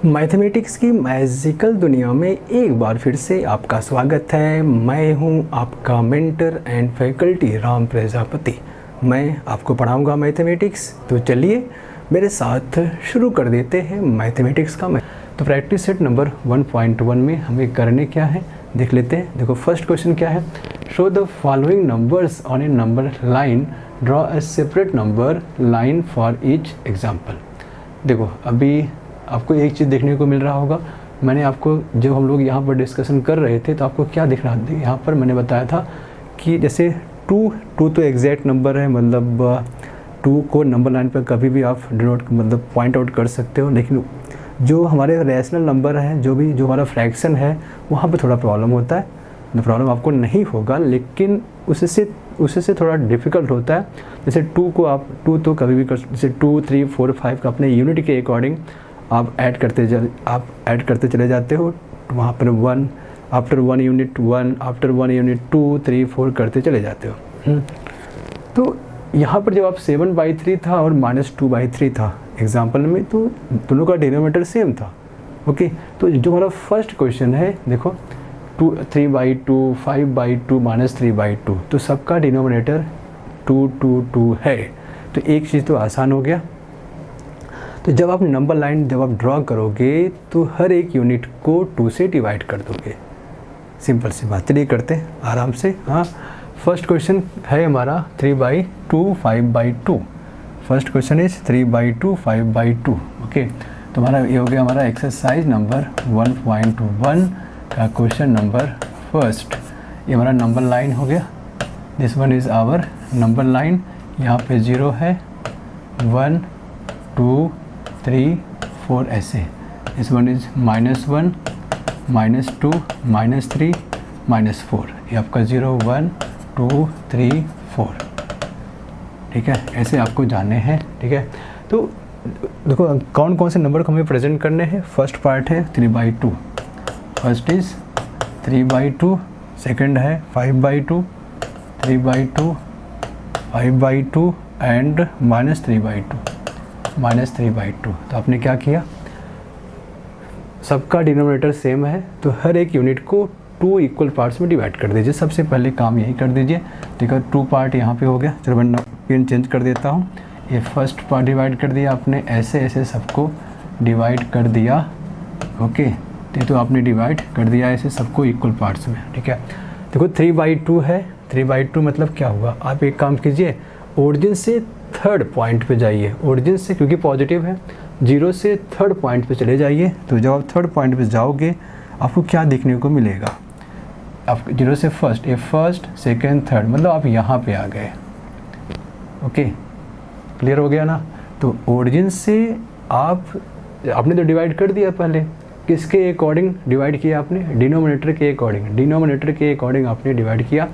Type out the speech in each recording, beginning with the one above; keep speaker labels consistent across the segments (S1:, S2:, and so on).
S1: Mathematics की magical दुनिया में एक बार फिर से आपका स्वागत है। मैं हूं आपका mentor and faculty Ram Prajapati. मैं आपको पढ़ाऊंगा मैथमेटिक्स। तो चलिए मेरे साथ शुरू कर देते हैं मैथमेटिक्स का। तो प्रैक्टिस सेट नंबर 1.1 में हमें करने क्या है देख लेते हैं। देखो फर्स्ट क्वेश्चन क्या है, show the following numbers on a number line, draw a separate number line for each example. देखो अभी आपको एक चीज़ देखने को मिल रहा होगा, मैंने आपको जब हम लोग यहाँ पर डिस्कशन कर रहे थे तो आपको क्या दिख रहा था, यहाँ पर मैंने बताया था कि जैसे टू तो एग्जैक्ट नंबर है, मतलब 2 को नंबर लाइन पर कभी भी आप डिनोट मतलब पॉइंट आउट कर सकते हो। लेकिन जो हमारे रैशनल नंबर है, जो हमारा फ्रैक्शन है, वहाँ पर थोड़ा प्रॉब्लम होता है। प्रॉब्लम आपको नहीं होगा, लेकिन उससे थोड़ा डिफ़िकल्ट होता है। जैसे 2 को आप 2 तो कभी भी कर, जैसे 2, 3, 4, 5 का अपने यूनिट के अकॉर्डिंग आप ऐड करते चले जाते हो। वहाँ पर 1 आफ्टर 1 यूनिट 1 आफ्टर 1 यूनिट 2, 3, 4 करते चले जाते हो। तो यहाँ पर जब आप 7/3 था और -2/3 था एग्जाम्पल में, तो दोनों का डिनोमिनेटर सेम था। ओके, तो जो हमारा फर्स्ट क्वेश्चन है देखो 3/2, 5/2, -3/2, तो सबका डिनोमिनेटर 2 है। तो एक चीज़ तो आसान हो गया। तो जब आप नंबर लाइन ड्रॉ करोगे तो हर एक यूनिट को 2 से डिवाइड कर दोगे। सिंपल सी बात। चलिए करते हैं आराम से। हाँ, फर्स्ट क्वेश्चन है हमारा 3/2, 5/2। First question is 3/2, 5/2। ओके, तो हमारा ये हो गया हमारा एक्सरसाइज नंबर 1.1 का क्वेश्चन नंबर फर्स्ट। ये हमारा नंबर लाइन हो गया। This one is our number line. यहाँ पे 0 है, 1, 2, 3, 4 ऐसे। This one is -1, -2, -3, -4। ये आपका 0, 1, 2, 3, 4। ठीक है, ऐसे आपको जानने हैं। ठीक है, तो देखो कौन कौन से नंबर को हमें प्रेजेंट करने हैं। फर्स्ट पार्ट है 3/2, फर्स्ट इज 3/2, सेकंड है 5/2, 3/2, 5/2 एंड -3/2। तो आपने क्या किया, सबका डिनोमिनेटर सेम है तो हर एक यूनिट को 2 इक्वल पार्ट्स में डिवाइड कर दीजिए। सबसे पहले काम यही कर दीजिए। ठीक है, 2 पार्ट यहाँ पे हो गया। चलो मैं पेन चेंज कर देता हूँ। ये फर्स्ट पार्ट डिवाइड कर दिया आपने, ऐसे सबको डिवाइड कर दिया। ओके, तो आपने डिवाइड कर दिया ऐसे सबको इक्वल पार्ट्स में। ठीक है, देखो 3/2 है। 3/2 मतलब क्या हुआ, आप एक काम कीजिए, ओरिजिन से थर्ड पॉइंट पे जाइए। ओरिजिन से, क्योंकि पॉजिटिव है, 0 से थर्ड पॉइंट पे चले जाइए। तो जब आप थर्ड पॉइंट पे जाओगे आपको क्या देखने को मिलेगा, आप 0 से फर्स्ट, ये फर्स्ट, सेकेंड, थर्ड, मतलब आप यहाँ पे आ गए। ओके, क्लियर हो गया ना। तो ओरिजिन से आपने तो डिवाइड कर दिया पहले, किसके अकॉर्डिंग डिवाइड किया आपने, डिनोमिनेटर के अकॉर्डिंग आपने डिवाइड किया।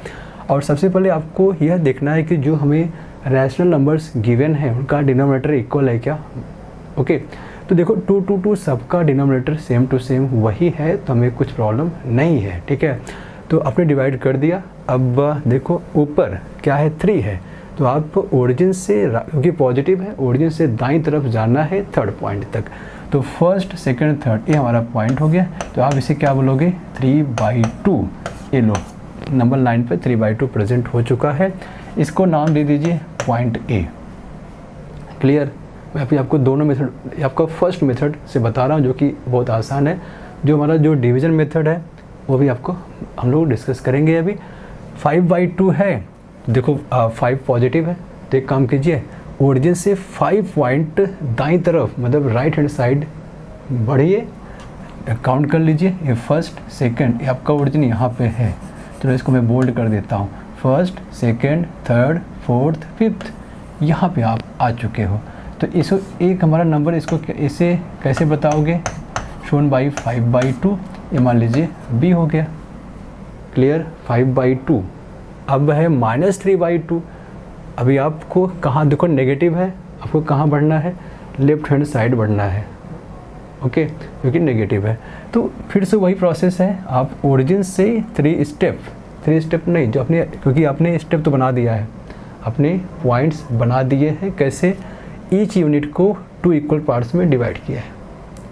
S1: और सबसे पहले आपको यह देखना है कि जो हमें रैशनल नंबर्स गिवन है उनका डिनोमिनेटर इक्वल है क्या। ओके, तो देखो 2, 2, 2 सबका डिनोमिनेटर सेम टू सेम वही है, तो हमें कुछ प्रॉब्लम नहीं है। ठीक है, तो आपने डिवाइड कर दिया। अब देखो ऊपर क्या है, 3 है, तो आप ओरिजिन से, क्योंकि पॉजिटिव है, ओरिजिन से दाईं तरफ जाना है थर्ड पॉइंट तक। तो फर्स्ट, सेकंड, थर्ड, ये हमारा पॉइंट हो गया। तो आप इसे क्या बोलोगे, 3/2। ये लो, नंबर लाइन पे 3/2 प्रेजेंट हो चुका है। इसको नाम दे दीजिए पॉइंट ए। क्लियर। मैं अभी आपको दोनों मेथड, आपका फर्स्ट मेथड से बता रहा हूँ जो कि बहुत आसान है। जो हमारा जो डिवीज़न मेथड है वो भी आपको हम लोग डिस्कस करेंगे। अभी 5/2 है, देखो 5 पॉजिटिव है, तो एक काम कीजिए, ओरिजिन से 5 पॉइंट दाईं तरफ, मतलब राइट हैंड साइड बढ़िए, काउंट कर लीजिए। ये फर्स्ट, सेकंड, ये आपका ओरिजिन यहाँ पे है। चलो इसको मैं बोल्ड कर देता हूँ। First, second, third, fourth, fifth, यहाँ पे आप आ चुके हो। तो इसको एक हमारा नंबर, इसको इसे कैसे बताओगे, शोन बाई 5/2। ये मान लीजिए बी हो गया। क्लियर, 5/2। अब है -3/2। अभी आपको कहाँ, देखो नेगेटिव है, आपको कहाँ बढ़ना है, लेफ्ट हैंड साइड बढ़ना है। ओके, क्योंकि नेगेटिव है। तो फिर से वही प्रोसेस है, आप ओरिजिन से 3 स्टेप नहीं, जो अपने, क्योंकि आपने स्टेप तो बना दिया है, अपने पॉइंट्स बना दिए हैं। कैसे, ईच यूनिट को 2 इक्वल पार्ट्स में डिवाइड किया है।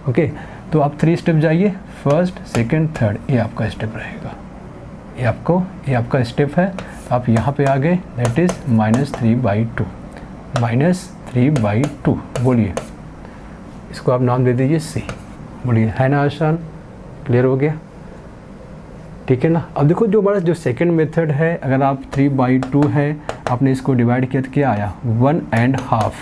S1: ओके, तो आप 3 स्टेप जाइए, फर्स्ट सेकंड थर्ड, ये आपका स्टेप रहेगा, ये आपका स्टेप है। तो आप यहाँ पे आ गए, दैट इज़ -3/2, -3/2। बोलिए, इसको आप नाम दे दीजिए C। बोलिए, है ना आसान, क्लियर हो गया, ठीक है ना। अब देखो जो हमारा जो सेकंड मेथड है, अगर आप 3/2 है, आपने इसको डिवाइड किया तो क्या आया 1.5।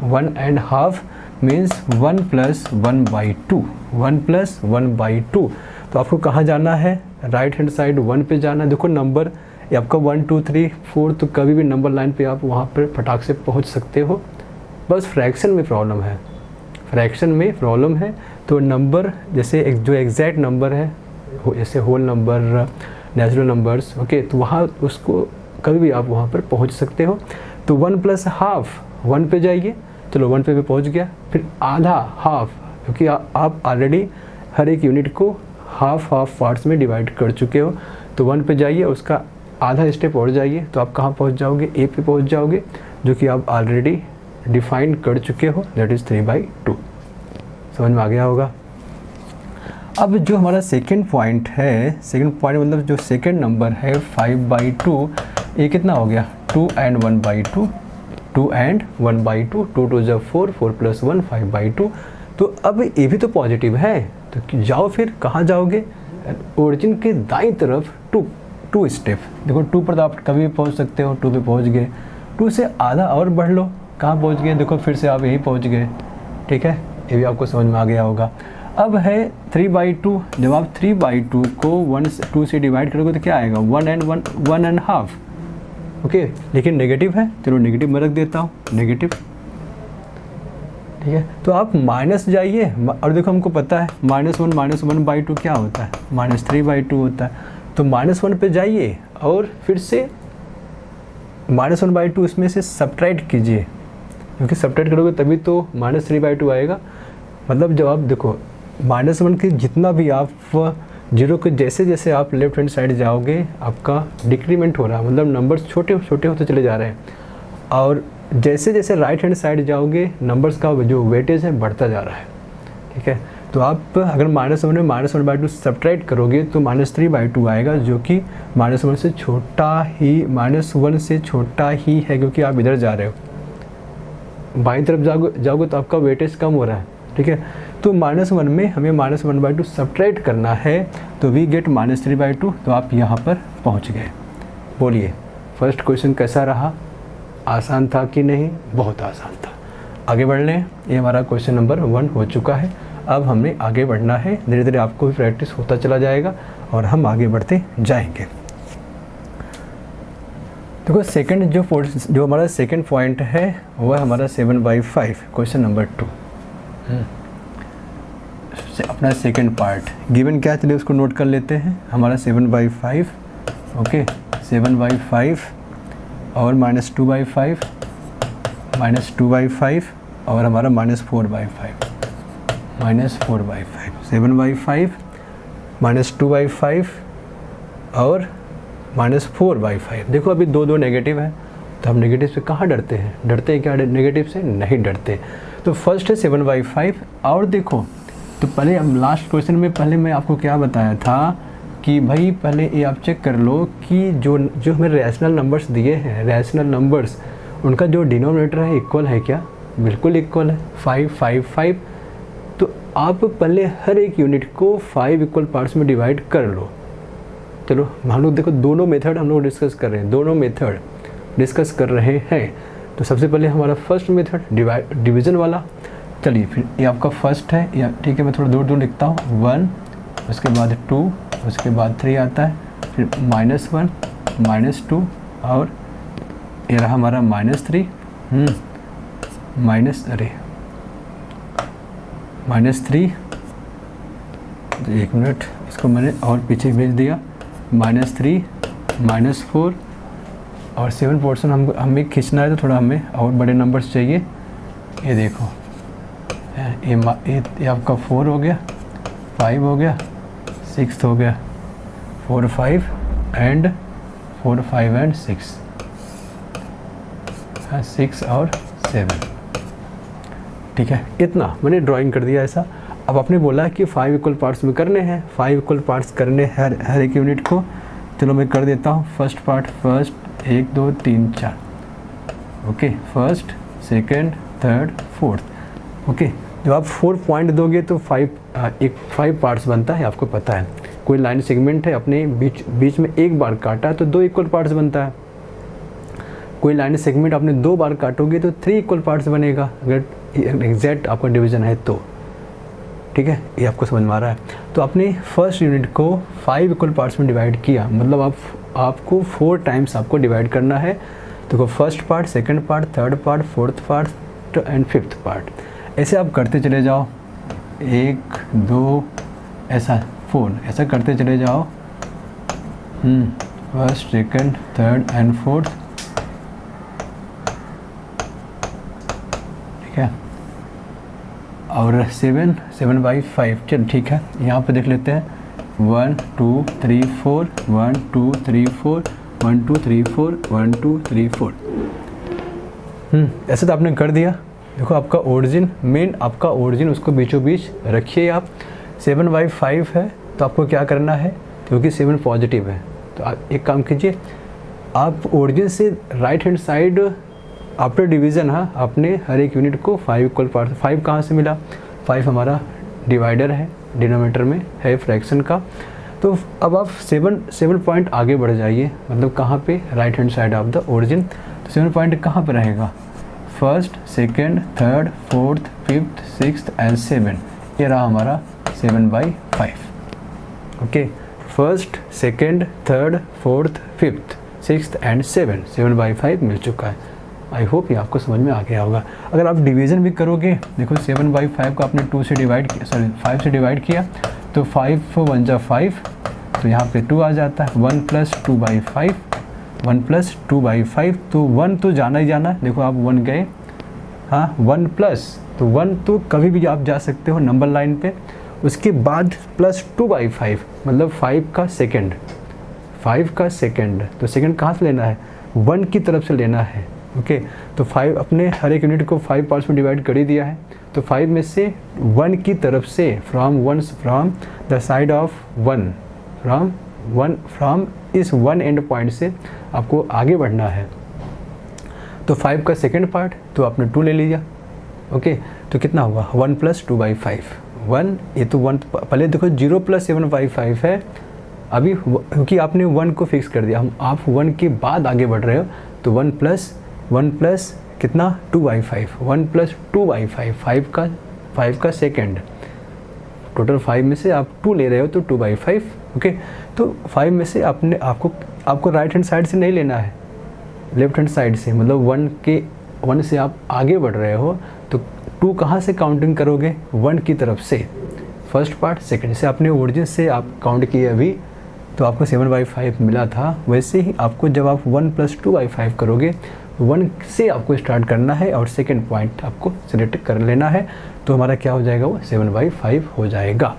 S1: 1.5 मीन्स 1 + 1/2, 1 + 1/2। तो आपको कहाँ जाना है, राइट हैंड साइड 1 पे जाना है। देखो नंबर ये आपका 1 2 3 4, तो कभी भी नंबर लाइन पे आप वहाँ पर फटाक से पहुँच सकते हो। बस फ्रैक्शन में प्रॉब्लम है, फ्रैक्शन में प्रॉब्लम है। तो नंबर जैसे जो एग्जैक्ट नंबर है, जैसे whole number, natural numbers, okay, तो वहाँ उसको कभी भी आप वहाँ पर पहुँच सकते हो। तो 1 + ½ 1 पे जाइए, चलो 1 पे पहुँच गया। फिर आधा, हाफ, क्योंकि आप ऑलरेडी हर एक यूनिट को हाफ पार्ट्स में डिवाइड कर चुके हो। तो 1 पे जाइए, उसका आधा स्टेप और जाइए, तो आप कहाँ पहुँच जाओगे, ए पे पहुँच जाओगे, जो कि आप ऑलरेडी डिफाइन कर चुके हो, दैट इज़ 3/2। समझ में आ गया होगा। अब जो हमारा सेकंड पॉइंट है, सेकंड पॉइंट मतलब जो सेकंड नंबर है 5/2, ये कितना हो गया 2 and 1/2, 2 and 1/2, 2 2 = 4, 4 + 1 5/2। तो अब ये भी तो पॉजिटिव है, तो जाओ फिर कहाँ जाओगे, ओरिजिन के दाईं तरफ 2 स्टेप। देखो 2 पर तो आप कभी भी पहुँच सकते हो, 2 पे पहुँच गए, 2 से आधा और बढ़ लो, कहाँ पहुँच गए, देखो फिर से आप यहीं पहुँच गए, ठीक है, ये भी आपको समझ में आ गया होगा। अब है 3/2, जब आप 3/2 को 2 से डिवाइड करोगे तो क्या आएगा 1.5, ओके, लेकिन नेगेटिव है, चलो नेगेटिव मैं रख देता हूँ, नेगेटिव, ठीक है। तो आप माइनस जाइए, और देखो हमको पता है -1/2 क्या होता है, -3/2 होता है। तो -1 पे जाइए और फिर से -1/2 इसमें से सब्ट्रैक्ट कीजिए, क्योंकि सब्ट्रैक्ट करोगे तभी तो -3/2 आएगा। मतलब जब आप देखो -1 के जितना भी आप जीरो के जैसे जैसे आप लेफ्ट हैंड साइड जाओगे, आपका डिक्रीमेंट हो रहा है, मतलब नंबर्स छोटे छोटे होते चले जा रहे हैं, और जैसे जैसे राइट हैंड साइड जाओगे नंबर्स का जो वेटेज है बढ़ता जा रहा है, ठीक है। तो आप अगर -1 में -1/2 सब्ट्रैक्ट करोगे तो -3/2 आएगा, जो कि -1 से छोटा ही, -1 से छोटा ही है, क्योंकि आप इधर जा रहे हो, बाईं तरफ जाओगे तो आपका वेटेज कम हो रहा है, ठीक है। तो -1 में हमें -1/2 सब्ट्रैक्ट करना है, तो वी गेट -3/2। तो आप यहाँ पर पहुँच गए। बोलिए, फर्स्ट क्वेश्चन कैसा रहा, आसान था कि नहीं, बहुत आसान था। आगे बढ़ लें, ये हमारा क्वेश्चन नंबर 1 हो चुका है। अब हमें आगे बढ़ना है, धीरे धीरे आपको भी प्रैक्टिस होता चला जाएगा और हम आगे बढ़ते जाएंगे। देखो सेकंड जो हमारा सेकंड पॉइंट है वह हमारा 7/5, क्वेश्चन नंबर 2, अपना सेकंड पार्ट। गिवन क्या है, चलिए उसको नोट कर लेते हैं। हमारा 7/5, ओके, 7/5 और -2/5, -2/5 और हमारा -4/5, -4/5, 7/5 -2/5 और -4/5। देखो अभी दो नेगेटिव है, तो हम नेगेटिव से कहाँ डरते हैं, डरते हैं क्या नेगेटिव से, नहीं डरते। तो फर्स्ट है 7/5, और देखो तो पहले हम लास्ट क्वेश्चन में पहले मैं आपको क्या बताया था कि भाई पहले ये आप चेक कर लो कि जो हमें रैशनल नंबर्स दिए हैं, रैशनल नंबर्स, उनका जो डिनोमिनेटर है इक्वल है क्या, बिल्कुल इक्वल है, 5 5 5। तो आप पहले हर एक यूनिट को 5 इक्वल पार्ट्स में डिवाइड कर लो। चलो हम लोग देखो दोनों मेथड हम लोग डिस्कस कर रहे हैं, दोनों मेथड डिस्कस कर रहे हैं। तो सबसे पहले हमारा फर्स्ट मेथड डिवीज़न वाला, चलिए फिर ये आपका फर्स्ट है, या ठीक है मैं थोड़ा दूर लिखता हूँ, 1, उसके बाद 2, उसके बाद 3 आता है, फिर -1, -2 और ये रहा हमारा -3, -3, एक मिनट इसको मैंने और पीछे भेज दिया, -3, -4 और 7 पोर्शन हमें खींचना है, तो थोड़ा हमें और बड़े नंबर्स चाहिए। ये देखो ये आपका 4 हो गया, 5 हो गया, 6 हो गया, 4 5 एंड 6, 6 और 7, ठीक है, इतना मैंने ड्राइंग कर दिया ऐसा। अब आपने बोला कि 5 इक्वल पार्ट्स में करने हैं, 5 इक्वल पार्ट्स करने हर एक यूनिट को। चलो मैं कर देता हूँ। First part, first 1 2 3 4, okay, first second third fourth. Okay, जब आप 4 पॉइंट दोगे तो 5 पार्ट्स बनता है, आपको पता है। कोई लाइन सेगमेंट है, अपने बीच में एक बार काटा तो 2 इक्वल पार्ट्स बनता है। कोई लाइन सेगमेंट आपने 2 बार काटोगे तो 3 इक्वल पार्ट्स बनेगा, अगर एग्जैक्ट आपका डिवीज़न है तो। ठीक है, ये आपको समझ में आ रहा है। तो आपने फर्स्ट यूनिट को 5 इक्वल पार्ट्स में डिवाइड किया, मतलब आपको 4 टाइम्स आपको डिवाइड करना है। देखो, first part, second part, third part, fourth part and fifth part, ऐसे आप करते चले जाओ। 1 2 ऐसा 4, ऐसा करते चले जाओ। First second third and fourth, ठीक है। और 7/5, चल ठीक है, यहाँ पे देख लेते हैं। 1 2 3 4, 1 2 3 4, 1 2 3 4, 1 2 3 4। ऐसे तो आपने कर दिया। देखो, आपका ओरिजिन, मेन आपका ओरिजिन, उसको बीचों बीच रखिए आप। 7/5 है तो आपको क्या करना है, क्योंकि 7 पॉजिटिव है तो आप एक काम कीजिए, आप ओरिजिन से right hand side after division, हाँ, आपने हर एक यूनिट को 5 इक्वल पार्ट। 5 कहाँ से मिला, 5 हमारा डिवाइडर है, डिनोमिनेटर में है फ्रैक्शन का। तो अब आप 7 पॉइंट आगे बढ़ जाइए, मतलब कहाँ पे, right hand side of the origin. तो 7 पॉइंट कहाँ पे रहेगा, first second third fourth fifth sixth and 7, ये रहा हमारा 7/5। Okay, first second third fourth fifth sixth and 7/5 मिल चुका है। आई होप ये आपको समझ में आ गया होगा। अगर आप डिवीज़न भी करोगे, देखो 7/5 को आपने 2 से डिवाइड किया, सॉरी 5 से डिवाइड किया, तो 5 1 जा 5, तो यहाँ पे 2 आ जाता है। 1 + 2/5, 1 + 2/5, तो 1 तो जाना ही जाना है। देखो आप 1 गए, हाँ, 1 प्लस, तो 1 तो कभी भी आप जा सकते हो नंबर लाइन पे। उसके बाद +2/5, मतलब 5 का सेकेंड, 5 का सेकेंड, तो सेकेंड कहाँ से लेना है, 1 की तरफ से लेना है। ओके, तो 5 अपने हर एक यूनिट को 5 पार्ट्स में डिवाइड कर ही दिया है, तो 5 में से 1 की तरफ से, from the side of 1, from इस 1 एंड पॉइंट से आपको आगे बढ़ना है। तो 5 का सेकेंड पार्ट, तो आपने 2 ले लिया। ओके, तो कितना हुआ, 1 + 2/5, 1, ये तो 1, पहले देखो 0 + 7/5 है अभी, क्योंकि आपने 1 को फिक्स कर दिया। आप 1 के बाद आगे बढ़ रहे हो, तो 1 प्लस कितना, 2/5, 1 + 2/5, 5 का सेकेंड, टोटल 5 में से आप 2 ले रहे हो, तो 2/5। ओके, तो 5 में से आपको राइट हैंड साइड से नहीं लेना है, लेफ्ट हैंड साइड से, मतलब 1 से आप आगे बढ़ रहे हो, तो 2 कहाँ से काउंटिंग करोगे, 1 की तरफ से, फर्स्ट पार्ट सेकेंड से। आपने ओरिजिन से आप काउंट किए अभी, तो आपको 7/5 मिला था। वैसे ही आपको जब आप 1 + 2/5 करोगे, 1 से आपको स्टार्ट करना है और सेकेंड पॉइंट आपको सिलेक्ट कर लेना है, तो हमारा क्या हो जाएगा, वो 7/5 हो जाएगा।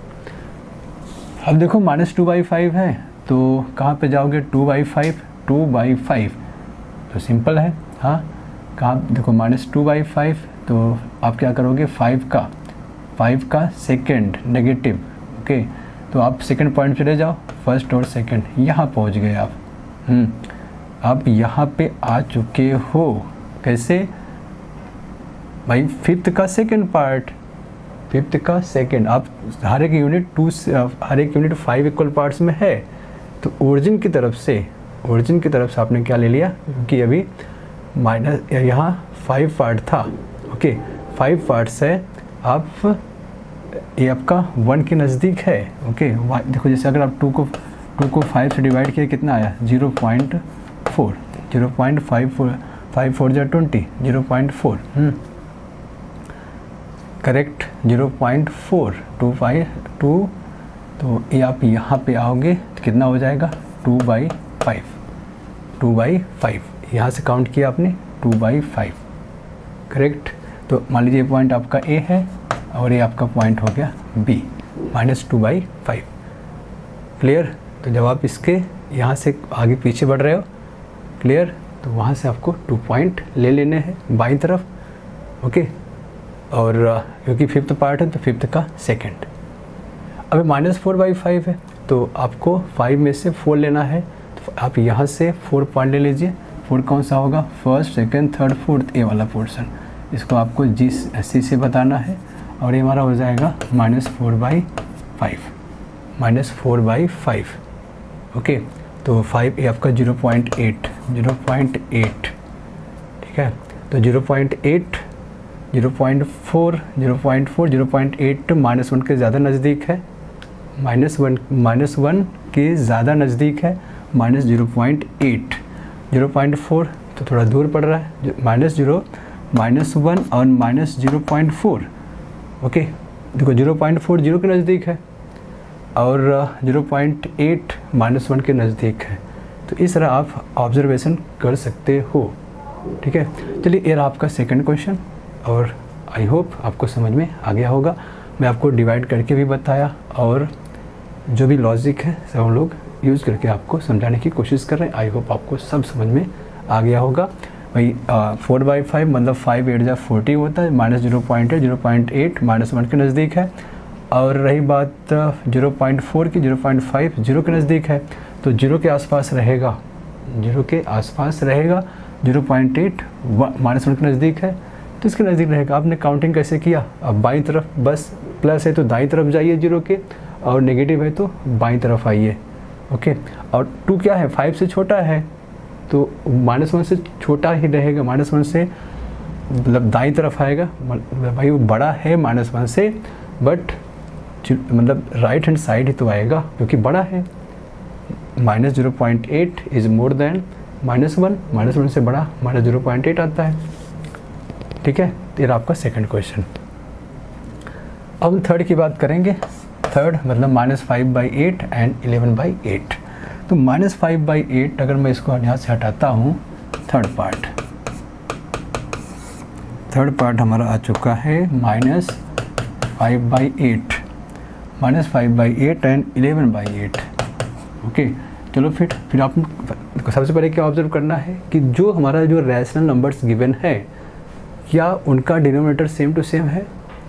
S1: अब देखो -2/5 है, तो कहाँ पे जाओगे, 2/5, तो सिंपल है, हाँ, कहाँ, देखो -2/5, तो आप क्या करोगे, 5 का सेकेंड नेगेटिव। ओके, तो आप सेकेंड पॉइंट चले जाओ, फर्स्ट और सेकेंड, यहाँ पहुँच गए आप यहाँ पे आ चुके हो। कैसे भाई, फिफ्थ का सेकेंड पार्ट, फिफ्थ का सेकेंड, आप हर एक यूनिट 5 इक्वल पार्ट्स में है, तो ओरिजिन की तरफ से आपने क्या ले लिया, क्योंकि अभी माइनस यहाँ 5 पार्ट था। ओके, 5 पार्ट्स है, आप ये आपका 1 के नज़दीक है। ओके, देखो जैसे अगर आप 2 को 5 से डिवाइड किया, कितना आया, 0.4, 0.54, 5 4 जा 20, 0.4, करेक्ट, 0.4, 2/2, तो ये आप यहाँ पे आओगे तो कितना हो जाएगा, 2/5, यहाँ से काउंट किया आपने 2/5, करेक्ट। तो मान लीजिए पॉइंट आपका ए है और ये आपका पॉइंट हो गया बी, -2/5, क्लियर। तो जब आप इसके यहाँ से आगे पीछे बढ़ रहे हो, क्लियर, तो वहाँ से आपको 2 पॉइंट ले लेने हैं बाईं तरफ। ओके, और क्योंकि फिफ्थ पार्ट है तो फिफ्थ का सेकंड। अब -4/5 है तो आपको 5 में से 4 लेना है, तो आप यहाँ से 4 पॉइंट ले लीजिए। 4 कौन सा होगा, फर्स्ट सेकंड थर्ड फोर्थ, ए वाला पोर्शन, इसको आपको सी से बताना है और ये हमारा हो जाएगा -4/5 ओके। तो 5 ये आपका 0.8 ठीक है। तो 0.8 0.4 0.4 0.8 -1 के ज़्यादा नज़दीक है, -1 के ज़्यादा नज़दीक है, -0.8 0.4 तो थोड़ा दूर पड़ रहा है, -0 -1 और -0.4 ओके। देखो 0.4 0 के नज़दीक है और 0.8 -1 के नज़दीक है। तो इस तरह आप ऑब्जर्वेशन कर सकते हो, ठीक है। चलिए ये रहा आपका सेकंड क्वेश्चन और आई होप आपको समझ में आ गया होगा। मैं आपको डिवाइड करके भी बताया और जो भी लॉजिक है सब हम लोग यूज़ करके आपको समझाने की कोशिश कर रहे हैं। आई होप आपको सब समझ में आ गया होगा। भाई 4/5 मतलब 5 8 40 होता है, -0.8 0.8 -1 के नज़दीक है। और रही बात 0.4 की, 0.5 0 के नज़दीक है, तो 0 के आसपास रहेगा, 0 के आसपास रहेगा। 0.8 -1 के नज़दीक है तो इसके नज़दीक रहेगा। आपने काउंटिंग कैसे किया, अब बाईं तरफ, बस प्लस है तो दाईं तरफ जाइए 0 के, और नेगेटिव है तो बाईं तरफ आइए ओके। और 2 क्या है, 5 से छोटा है तो -1 से छोटा ही रहेगा, -1 से मतलब दाईं तरफ आएगा। भाई वो बड़ा है -1 से, बट मतलब राइट हैंड साइड ही तो आएगा क्योंकि बड़ा है। -0.8 इज़ मोर देन -1, -1 से बड़ा -0.8 आता है, ठीक है। तो ये आपका सेकंड क्वेश्चन। अब हम थर्ड की बात करेंगे। थर्ड मतलब -5/8 एंड 11/8। तो -5/8 अगर मैं इसको यहाँ से हटाता हूँ, थर्ड पार्ट हमारा आ चुका है -5/8 एंड 11/8 ओके। चलो फिर आप सबसे पहले क्या ऑब्जर्व करना है कि जो हमारा जो रैशनल नंबर्स गिवन है क्या उनका डिनोमिनेटर सेम टू सेम है,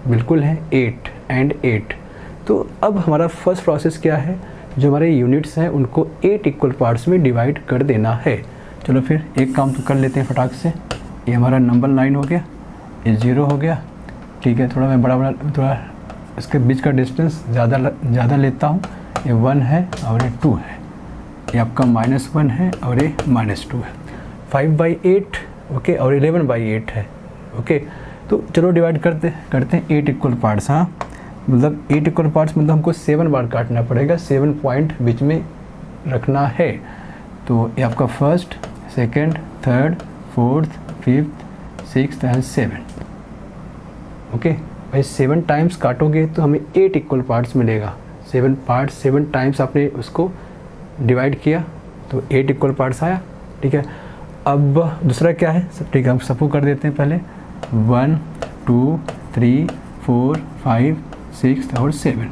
S1: बिल्कुल है, 8 एंड 8। तो अब हमारा फर्स्ट प्रोसेस क्या है, जो हमारे यूनिट्स हैं उनको 8 इक्वल पार्ट्स में डिवाइड कर देना है। चलो फिर एक काम तो कर लेते हैं फटाक से। ये हमारा नंबर 9 हो गया, ये 0 हो गया, ठीक है। थोड़ा मैं बड़ा थोड़ा इसके बीच का डिस्टेंस ज़्यादा लेता हूँ। ये 1 है और ये 2 है, ये आपका -1 है और ये -2 है। 5/8 ओके और 11/8 है ओके। तो चलो डिवाइड करते हैं 8 इक्वल पार्ट्स। हाँ मतलब 8 इक्वल पार्ट्स मतलब हमको 7 बार काटना पड़ेगा, 7 पॉइंट बीच में रखना है। तो ये आपका first second third fourth fifth sixth and 7 okay. भाई 7 टाइम्स काटोगे तो हमें 8 इक्वल पार्ट्स मिलेगा। 7 पार्ट्स 7 टाइम्स आपने उसको डिवाइड किया तो 8 इक्वल पार्ट्स आया, ठीक है। अब दूसरा क्या है, सब ठीक है, हम सबको कर देते हैं पहले। 1 2 3 4 5 6 और 7।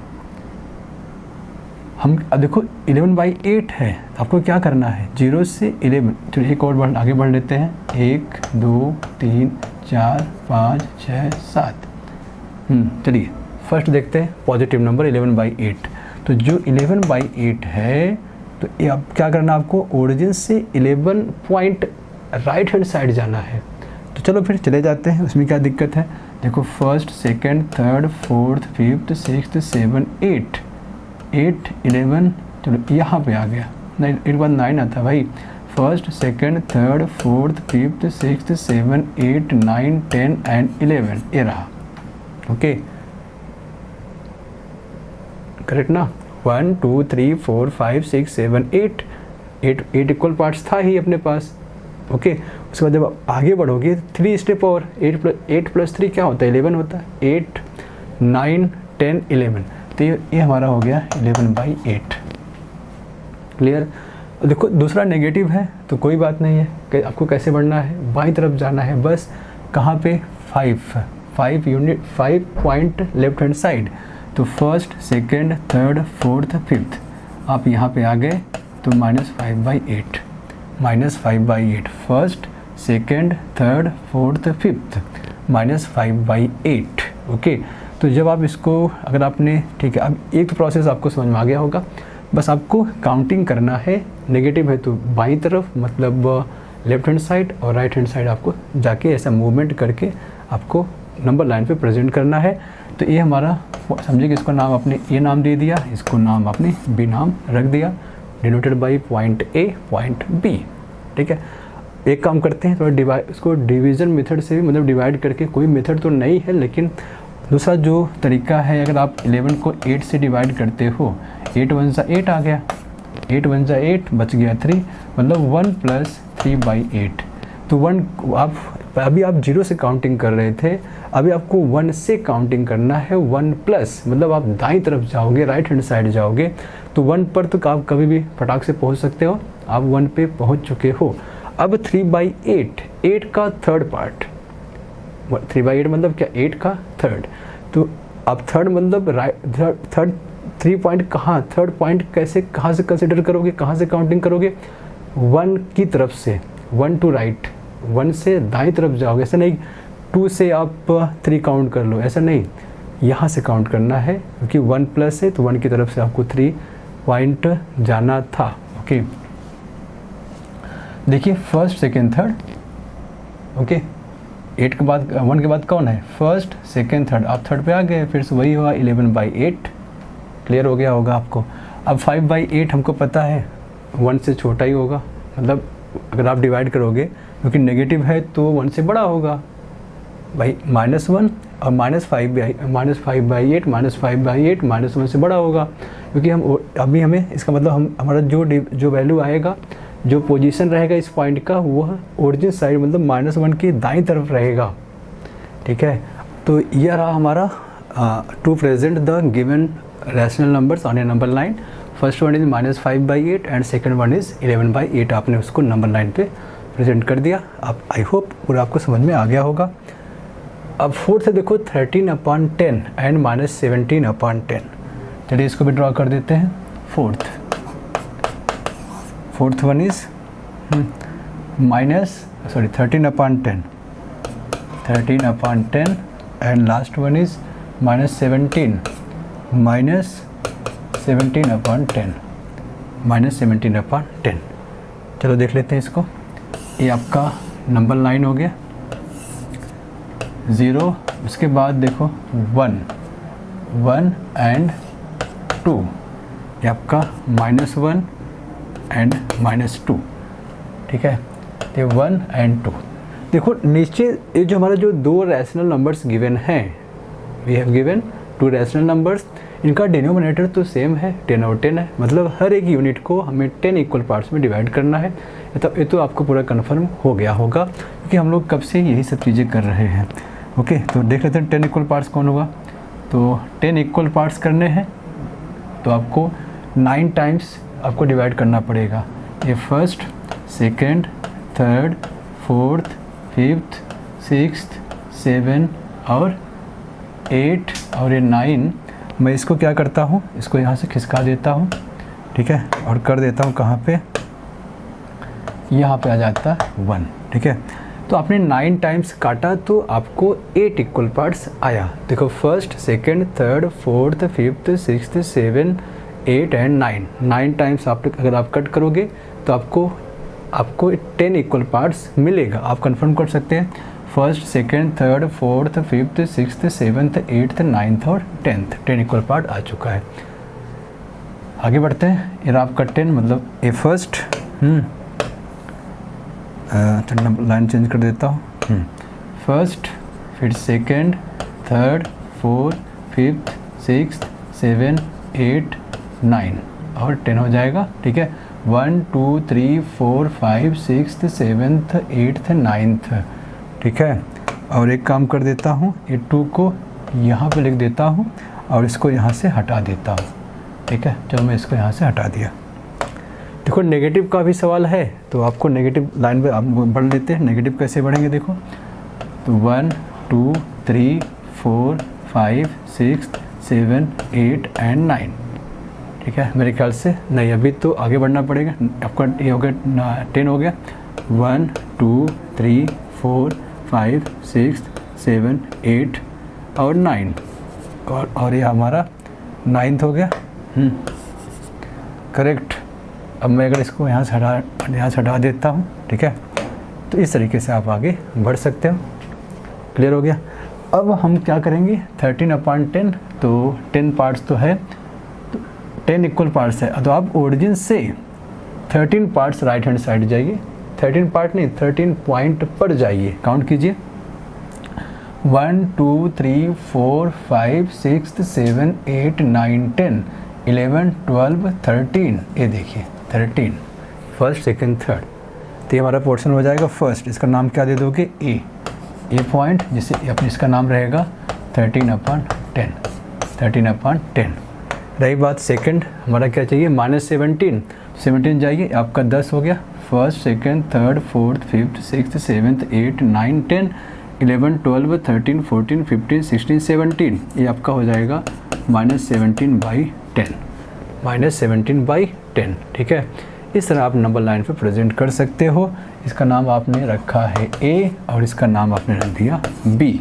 S1: हम अब देखो 11/8 है, आपको क्या करना है 0 से 11। चलिए एक और आगे बढ़ लेते हैं। 1 2 3 4 5 6 7। चलिए फर्स्ट देखते हैं पॉजिटिव नंबर 11/8। तो जो 11/8 है तो ये अब क्या करना, आपको ओरिजिन से 11 पॉइंट राइट हैंड साइड जाना है। तो चलो फिर चले जाते हैं, उसमें क्या दिक्कत है। देखो first second third fourth fifth sixth 7 8 11। चलो यहाँ पे आ गया, नहीं एक बार 9 आता भाई। First second third fourth fifth sixth 7 8 9 10 and 11 ये रहा ओके, करेक्ट ना। 1 2 3 4 5 6 7 8 इक्वल पार्ट्स था ही अपने पास ओके। उसके बाद जब आगे बढ़ोगे 3 स्टेप और 8 + 3 क्या होता है 11 होता है। 8 9 10 11। तो ये हमारा हो गया 11/8 क्लियर। देखो दूसरा नेगेटिव है तो कोई बात नहीं है कि आपको कैसे बढ़ना है, बाईं तरफ जाना है बस। कहाँ पे 5 unit 5 point left hand side. तो first second third fourth fifth आप यहाँ पे आ गए तो -5/8 first second third fourth fifth -5/8 okay, तो जब आप इसको अगर आपने, ठीक है, अब एक तो प्रोसेस आपको समझ में आ गया होगा। बस आपको काउंटिंग करना है, नेगेटिव है तो बाईं तरफ मतलब लेफ्ट हैंड साइड, और राइट हैंड साइड आपको जाके ऐसा मूवमेंट करके आपको नंबर लाइन पे प्रेजेंट करना है। तो ये हमारा, समझिए कि इसको नाम आपने ए नाम दे दिया, इसको नाम आपने बी नाम रख दिया, denoted by point A point B. ठीक है, एक काम करते हैं, थोड़ा डिवाइड, इसको डिवीज़न मेथड से भी मतलब डिवाइड करके, कोई मेथड तो नहीं है लेकिन दूसरा जो तरीका है, अगर आप 11 को 8 से डिवाइड करते हो, 8 वन सा 8 आ गया, 8 वन सा 8 बच गया 3, मतलब 1 + 3/8। तो 1 आप अभी आप 0 से काउंटिंग कर रहे थे, अभी आपको 1 से काउंटिंग करना है, 1 प्लस मतलब आप दाईं तरफ जाओगे, राइट हैंड साइड जाओगे, तो 1 पर तो आप कभी भी फटाक से पहुंच सकते हो, आप 1 पे पहुंच चुके हो। अब 3/8, 8 का थर्ड पार्ट, 3/8 मतलब क्या, 8 का थर्ड। तो अब थर्ड मतलब थर्ड 3 पॉइंट कहाँ, थर्ड पॉइंट कैसे, कहाँ से कंसिडर करोगे, कहाँ से काउंटिंग करोगे, 1 की तरफ से, 1 टू राइट, 1 से दाईं तरफ जाओगे, ऐसा नहीं 2 से आप 3 काउंट कर लो, ऐसा नहीं, यहाँ से काउंट करना है, क्योंकि 1 प्लस है तो 1 की तरफ से आपको 3 पॉइंट जाना था। ओके, देखिए फर्स्ट सेकेंड थर्ड, ओके, 8 के बाद 1 के बाद कौन है, फर्स्ट सेकेंड थर्ड, आप थर्ड पे आ गए, फिर से वही हुआ 11/8, क्लियर हो गया होगा आपको। अब 5/8 हमको पता है 1 से छोटा ही होगा, मतलब अगर आप डिवाइड करोगे, क्योंकि नेगेटिव है तो 1 से बड़ा होगा भाई, -1 और -5/8 -1 से बड़ा होगा, क्योंकि हम अभी हमें इसका मतलब हमारा जो वैल्यू आएगा, जो पोजीशन रहेगा इस पॉइंट का, वह ओरिजिन साइड मतलब -1 की दाईं तरफ रहेगा। ठीक है, तो यह रहा हमारा to present the given rational numbers on a number line. First one is -5/8 and second one is 11/8। आपने उसको नंबर लाइन पे प्रेजेंट कर दिया। आप, आई होप पूरा आपको समझ में आ गया होगा। अब फोर्थ है, देखो 13/10 एंड -17/10। चलिए इसको भी ड्रॉ कर देते हैं। Fourth one is 13/10 and last one is -17/10 -17/10। चलो देख लेते हैं इसको। ये आपका नंबर लाइन हो गया 0, उसके बाद देखो 1 एंड 2, ये आपका -1 एंड -2। ठीक है, ये 1 एंड 2। देखो नीचे ये जो हमारा जो दो रैशनल नंबर्स गिवन हैं, we have given 2 rational numbers, इनका डिनोमिनेटर तो सेम है, 10 और 10 है, मतलब हर एक यूनिट को हमें 10 इक्वल पार्ट्स में डिवाइड करना है। ये तो आपको पूरा कन्फर्म हो गया होगा, क्योंकि हम लोग कब से यही सब चीज़ें कर रहे हैं। ओके, तो देख लेते हैं 10 इक्वल पार्ट्स कौन होगा। तो 10 इक्वल पार्ट्स करने हैं तो आपको 9 टाइम्स आपको डिवाइड करना पड़ेगा। ये first, second, third, fourth, fifth, sixth, 7 और 8 और ये 9। मैं इसको क्या करता हूँ, इसको यहाँ से खिसका देता हूँ, ठीक है, और कर देता हूँ कहाँ पे, यहाँ पे आ जाता है 1। ठीक है, तो आपने 9 टाइम्स काटा तो आपको 8 इक्वल पार्ट्स आया। देखो first, second, third, fourth, fifth, sixth, 7, 8 and 9 times आप अगर आप कट करोगे तो आपको 10 इक्वल पार्ट्स मिलेगा। आप कंफर्म कर सकते हैं, first, second, third, fourth, fifth, sixth, 7th, 8th, 9th और 10th इक्वल पार्ट आ चुका है। आगे बढ़ते हैं। ये आपका 10 मतलब ए फर्स्ट, लाइन चेंज कर देता हूँ, फर्स्ट, फिर second, third, fourth, fifth, sixth, 7, 8, 9 और 10 हो जाएगा। ठीक है, 1 2 3 4 5 6th 7th 8th 9th। ठीक है, और एक काम कर देता हूँ, ये 2 को यहाँ पे लिख देता हूँ और इसको यहाँ से हटा देता हूँ। ठीक है, चलो मैं इसको यहाँ से हटा दिया। देखो नेगेटिव का भी सवाल है तो आपको नेगेटिव लाइन पे आप बढ़ लेते हैं। नेगेटिव कैसे बढ़ेंगे देखो, तो 1 2 3 4 5 6 7 8 एंड 9। ठीक है, मेरे ख्याल से नहीं, अभी तो आगे बढ़ना पड़ेगा। आपका ये हो गया 10 हो गया, 1 2 3 4 5 6 7 8 और 9 और ये हमारा 9th हो गया। करेक्ट। अब मैं अगर इसको यहाँ से हटा देता हूँ, ठीक है, तो इस तरीके से आप आगे बढ़ सकते हो। क्लियर हो गया। अब हम क्या करेंगे, 13/10, तो 10 पार्ट्स तो है, तो 10 इक्वल पार्ट्स है, तो आप ओरिजिन से 13 पार्ट्स राइट हैंड साइड जाइए। 13 पार्ट नहीं, 13 पॉइंट पर जाइए, काउंट कीजिए। 1 2 3 4 5 6 7 8 9 10 11 12 13, ये देखिए 13, फर्स्ट सेकंड थर्ड, तो ये हमारा पोर्शन हो जाएगा फर्स्ट। इसका नाम क्या दे दोगे, ए पॉइंट, जिससे अपने इसका नाम रहेगा 13/10, 13/10। रही बात सेकंड, हमारा क्या चाहिए, -17, 17 जाइए, आपका 10 हो गया। First second third fourth fifth sixth seventh 8 9 10 11 12 13 14 15 16 17, ये आपका हो जाएगा -17/10, -17/10, ठीक है। इस तरह आप नंबर लाइन पे प्रेजेंट कर सकते हो। इसका नाम आपने रखा है ए और इसका नाम आपने रख दिया बी।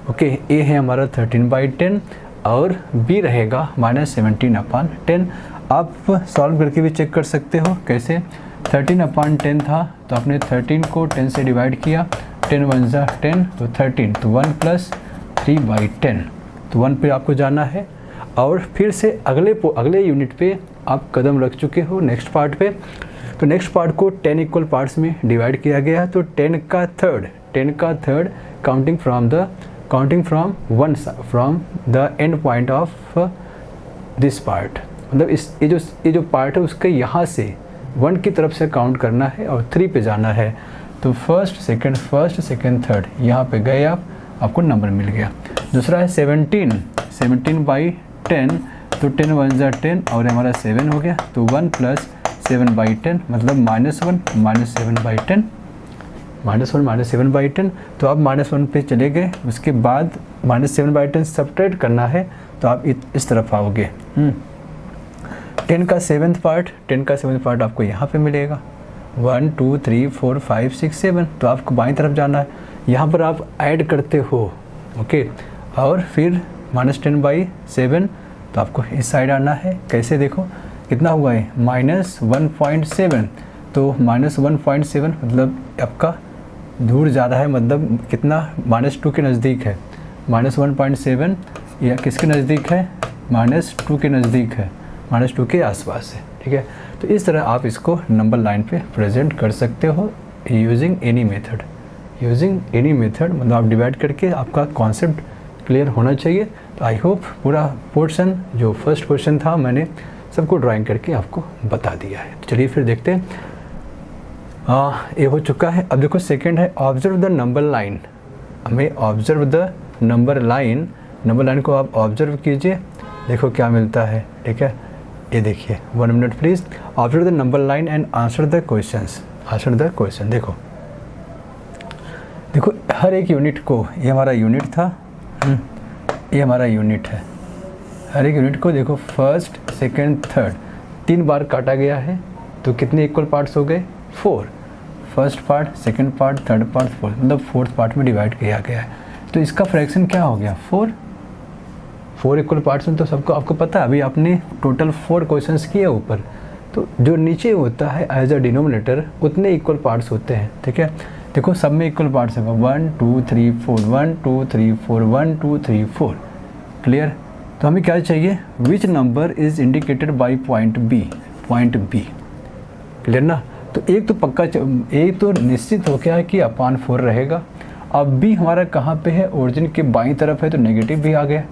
S1: ओके, ए है हमारा 13/10 और बी रहेगा -17/10। आप सॉल्व करके भी चेक कर सकते हो। कैसे, 13/10 था तो आपने 13 को 10 से डिवाइड किया, 10 1 जा 10 तो 13, तो 1 + 3/10, तो 1 पे आपको जाना है। और फिर से अगले यूनिट पे आप कदम रख चुके हो नेक्स्ट पार्ट पे। तो नेक्स्ट पार्ट को 10 इक्वल पार्ट्स में डिवाइड किया गया है, तो 10 का third counting from the end point of this part, मतलब ये जो पार्ट है उसके यहाँ से 1 की तरफ से काउंट करना है और 3 पे जाना है। तो फर्स्ट सेकंड थर्ड यहाँ पे गए आपको नंबर मिल गया। दूसरा है 17/10, तो 10 1 जा 10 और हमारा 7 हो गया, तो 1 + 7/10 मतलब -7/10, तो आप -1 पे चले गए। उसके बाद -7/10 सब्ट्रैक्ट करना है, तो आप इस तरफ आओगे। 10 का 7th पार्ट आपको यहाँ पे मिलेगा, 1 2 3 4 5 6 7, तो आपको बाईं तरफ जाना है। यहाँ पर आप ऐड करते हो, ओके, और फिर -10/7, तो आपको इस साइड आना है। कैसे, देखो कितना हुआ है, -1.7, तो -1.7 मतलब आपका दूर ज़्यादा है, मतलब कितना, -2 के नज़दीक है। -1.7 या किसके नज़दीक है, -2 के नज़दीक है, -2 के आसपास है, ठीक है। तो इस तरह आप इसको नंबर लाइन पे प्रेजेंट कर सकते हो यूजिंग एनी मेथड, मतलब आप डिवाइड करके। आपका कॉन्सेप्ट क्लियर होना चाहिए। तो आई होप पूरा पोर्शन जो फर्स्ट क्वेश्चन था मैंने सबको ड्राइंग करके आपको बता दिया है। तो चलिए फिर देखते हैं। ये हो चुका है। अब देखो सेकंड है ऑब्जर्व द नंबर लाइन। हमें ऑब्जर्व द नंबर लाइन को आप ऑब्जर्व कीजिए, देखो क्या मिलता है, ठीक है। ये देखिए, 1 minute please. Observe the number line and answer the question. देखो हर एक यूनिट को, ये हमारा यूनिट था, ये हमारा यूनिट है। हर एक यूनिट को देखो फर्स्ट सेकंड थर्ड 3 बार काटा गया है, तो कितने इक्वल पार्ट्स हो गए, 4। First part, second part, third part, fourth, मतलब 4th पार्ट में डिवाइड किया गया है। तो इसका फ्रैक्शन क्या हो गया, 4 इक्वल पार्ट्स में। तो सबको आपको पता है, अभी आपने टोटल 4 क्वेश्चंस किए ऊपर, तो जो नीचे होता है एज अ डिनोमिनेटर उतने इक्वल पार्ट्स होते हैं, ठीक है। देखो सब में इक्वल पार्ट्स है, 1 2 3 4, 1 2 3 4, 1 2 3 4, क्लियर। तो हमें क्या चाहिए, which number is indicated by point B, clear ना। तो एक तो पक्का, एक तो निश्चित हो गया है कि /4 रहेगा। अब बी हमारा कहाँ पे है, ओरिजिन के बाईं तरफ है, तो नेगेटिव भी आ गया।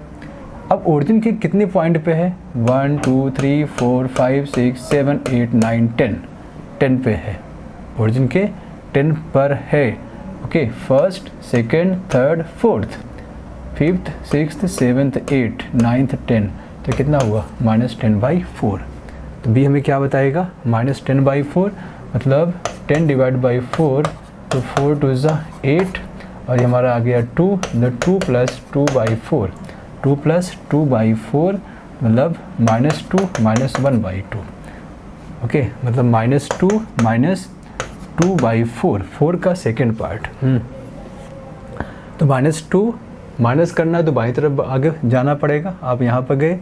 S1: अब ओरिजिन के कितने पॉइंट पे है, 1 2 3 4 5 6 7 8 9 10 पे है, ओरिजिन के 10 पर है, okay. First second third fourth fifth sixth seventh 8 9th 10, तो कितना हुआ, -10/4। तो बी हमें क्या बताएगा, -10/4, मतलब 10 डिवाइड बाई 4, तो 4 2 ज़ा 8, और ये हमारा आ गया 2, 2 + 2/4, 2 + 2/4 मतलब -2 -1/2, ओके, मतलब -2 -2/4, 4 का सेकेंड पार्ट। तो -2 माइनस करना है तो बाईं तरफ आगे जाना पड़ेगा। आप यहाँ पर गए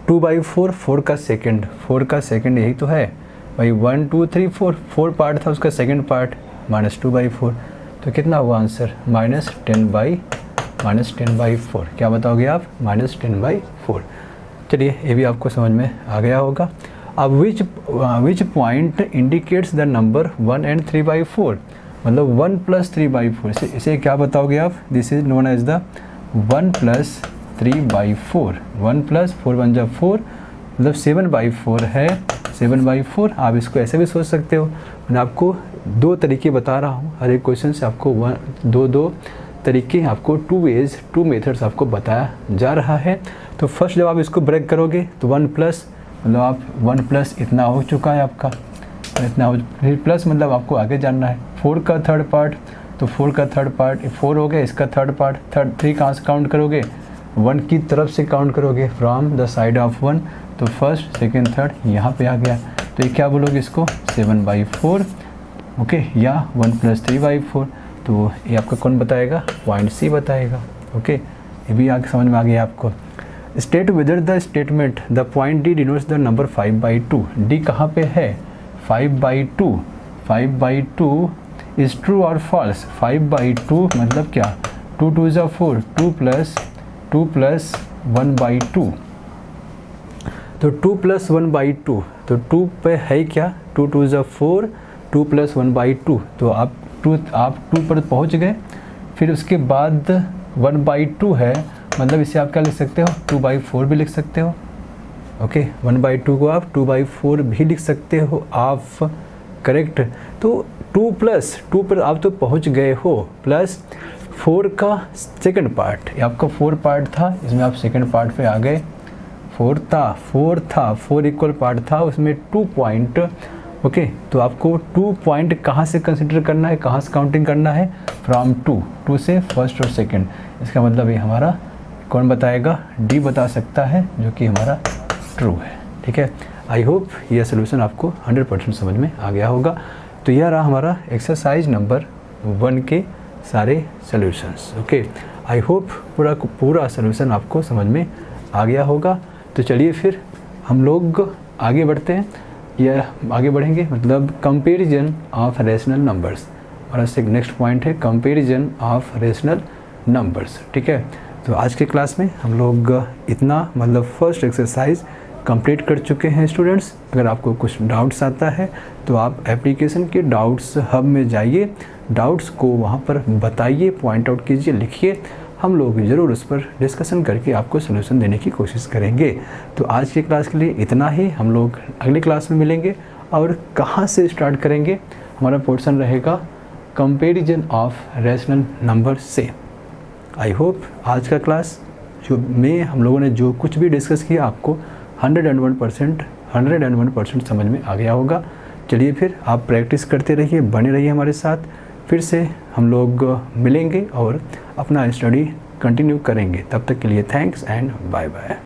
S1: 2/4, 4 का सेकेंड यही तो है भाई। 1 2 3 4, 4 पार्ट था, उसका सेकेंड पार्ट -2/4, तो कितना हुआ आंसर -10/4। क्या बताओगे आप -10/4। चलिए ये भी आपको समझ में आ गया होगा। अब which point indicates the number 1 and 3/4, मतलब 1 + 3/4, इसे क्या बताओगे आप? This is known as the 1 + 3/4। 1 + 4 = 4, मतलब 7/4 है। 7/4 आप इसको ऐसे भी सोच सकते हो। मैं आपको 2 तरीके बता रहा हूँ, हर एक क्वेश्चन से आपको दो तरीके, आपको 2 ways 2 मेथड्स आपको बताया जा रहा है। तो फर्स्ट जब आप इसको ब्रेक करोगे तो 1 प्लस, मतलब आप 1 प्लस इतना हो चुका है आपका, इतना हो, फिर प्लस मतलब आपको आगे जानना है। 4 का थर्ड पार्ट, तो 4 का थर्ड पार्ट 4 हो गया, इसका थर्ड पार्ट 3 कहाँ से काउंट करोगे? 1 की तरफ से काउंट करोगे, फ्रॉम द साइड ऑफ 1। तो फर्स्ट सेकेंड थर्ड यहाँ पे आ गया, तो ये क्या बोलोगे इसको? 7/4, ओके, या 1 + 3/4। तो ये आपका कौन बताएगा? पॉइंट सी बताएगा। ओके, ये भी आगे समझ में आ गया आपको। State whether the statement the point D denotes the number 5/2। D कहाँ पे है? 5/2। 5/2 इज ट्रू और फॉल्स? 5/2 मतलब क्या? 2 2 = 4, 2 + 1/2, तो 2 + 1/2, तो 2 पे है क्या? 2 2 = 4, 2 + 1/2, तो आप 2 पर पहुंच गए। फिर उसके बाद 1/2 है, मतलब इसे आप क्या लिख सकते हो? 2/4 भी लिख सकते हो। ओके, 1/2 को आप 2/4 भी लिख सकते हो आप, करेक्ट। तो 2 पर आप तो पहुंच गए हो, प्लस 4 का सेकंड पार्ट, ये आपका 4 पार्ट था, इसमें आप सेकंड पार्ट पे आ गए। 4 था, 4 इक्वल पार्ट था, उसमें 2 पॉइंट। ओके, तो आपको 2 पॉइंट कहाँ से कंसिडर करना है, कहाँ से काउंटिंग करना है? फ्रॉम 2 से फर्स्ट और सेकंड। इसका मतलब ये हमारा कौन बताएगा? डी बता सकता है, जो कि हमारा ट्रू है। ठीक है, आई होप यह सोल्यूशन आपको 100% समझ में आ गया होगा। तो यह रहा हमारा एक्सरसाइज नंबर 1 के सारे सोल्यूशंस। ओके, आई होप पूरा सोल्यूशन आपको समझ में आ गया होगा। तो चलिए फिर हम लोग आगे बढ़ते हैं, या आगे बढ़ेंगे, मतलब कंपैरिजन ऑफ रेशनल नंबर्स। और इससे नेक्स्ट पॉइंट है कंपैरिजन ऑफ रेशनल नंबर्स। ठीक है, तो आज के क्लास में हम लोग इतना, मतलब फर्स्ट एक्सरसाइज कंप्लीट कर चुके हैं स्टूडेंट्स। अगर आपको कुछ डाउट्स आता है तो आप एप्लीकेशन के डाउट्स हब में जाइए, डाउट्स को वहाँ पर बताइए, पॉइंट आउट कीजिए, लिखिए। हम लोग ज़रूर उस पर डिस्कशन करके आपको सलूशन देने की कोशिश करेंगे। तो आज की क्लास के लिए इतना ही, हम लोग अगली क्लास में मिलेंगे। और कहाँ से स्टार्ट करेंगे? हमारा पोर्शन रहेगा कंपैरिजन ऑफ रेशनल नंबर से। आई होप आज का क्लास में हम लोगों ने जो कुछ भी डिस्कस किया आपको 101% समझ में आ गया होगा। चलिए फिर आप प्रैक्टिस करते रहिए, बने रहिए हमारे साथ। फिर से हम लोग मिलेंगे और अपना स्टडी कंटिन्यू करेंगे। तब तक के लिए थैंक्स एंड बाय बाय।